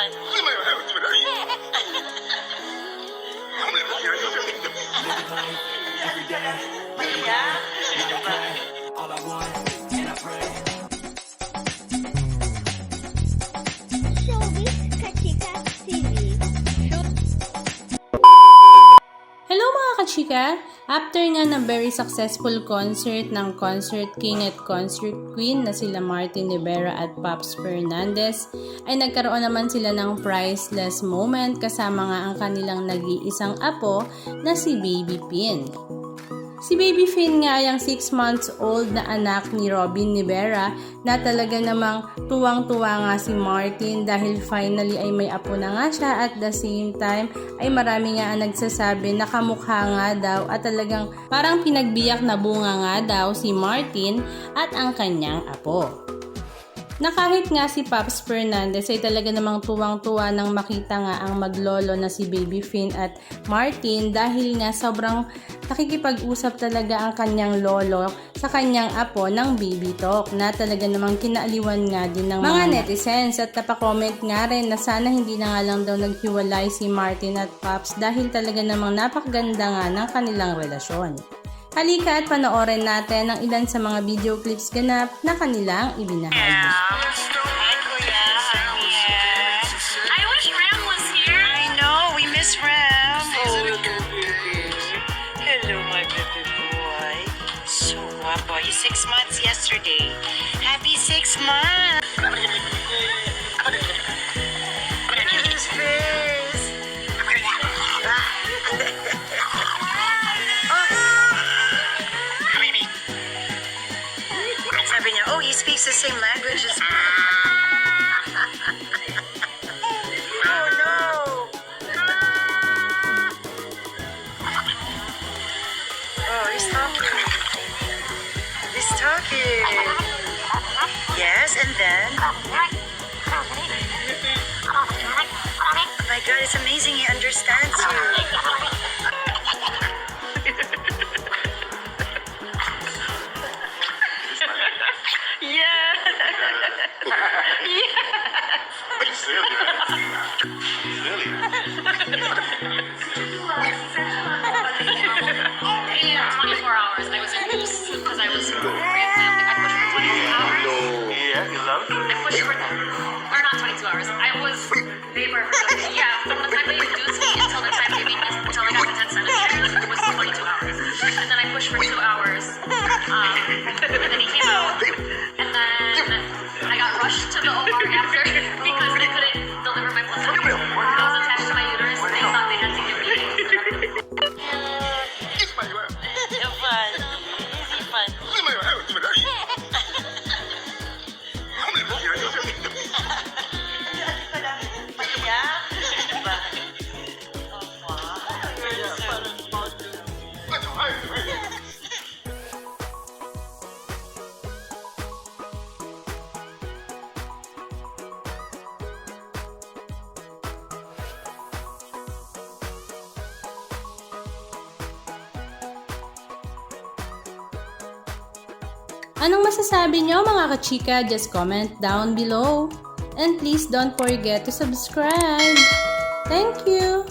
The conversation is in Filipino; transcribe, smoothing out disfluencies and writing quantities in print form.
fun. Showbiz Kachika TV. Hello mga kachika! After nga ng very successful concert ng Concert King at Concert Queen na sila Martin Rivera at Pops Fernandez, ay nagkaroon naman sila ng priceless moment kasama nga ang kanilang nag-iisang apo na si Baby Finn. Si Baby Finn nga ay ang 6 months old na anak ni Robin Rivera na talaga namang tuwang-tuwa nga si Martin dahil finally ay may apo na nga siya at the same time ay marami nga ang nagsasabi na kamukha nga daw at talagang parang pinagbiyak na bunga nga daw si Martin at ang kanyang apo. Na kahit nga si Pops Fernandez ay talaga namang tuwang-tuwa nang makita nga ang maglolo na si Baby Finn at Martin dahil nga sobrang nakikipag-usap talaga ang kanyang lolo sa kanyang apo ng Baby Talk na talaga namang kinaaliwan nga din ng mga netizens at napakomment nga rin na sana hindi na nga lang daw naghiwalay si Martin at Pops dahil talaga namang napakaganda nga ng kanilang relasyon. Halika at panoorin natin ang ilan sa mga video clips ganap na kanilang ibinahagi. Hi, Kuya. Yeah. I wish Ram was here. I know. We miss Ram. Oh, hello, my baby boy. So guapo. He's 6 months yesterday. Happy 6 months. Look at his face. Sabi niya, oh, he speaks the same language as me. Oh, no. Oh, he's talking. He's talking. Yes, and then? Oh my God, it's amazing. He understands you. Yeah. Yeah, 24 hours. I was induced because I was pre-eclamptic. I pushed for 22 hours. Yeah, you love it? I pushed for, or not 22 hours. I was labor for yeah, from the time they induced me until the time they made me, until I got the 10 centimeters, it was 22 hours. And then I pushed for 2 hours. And then he came out. And then I got rushed to the OR after because they couldn't deliver my placenta. I was attached to my uterus. They thought they had to give me Fun. Easy fun. Yeah? Diba? Oh, wow. Anong masasabi nyo mga kachika? Just comment down below. And please don't forget to subscribe. Thank you!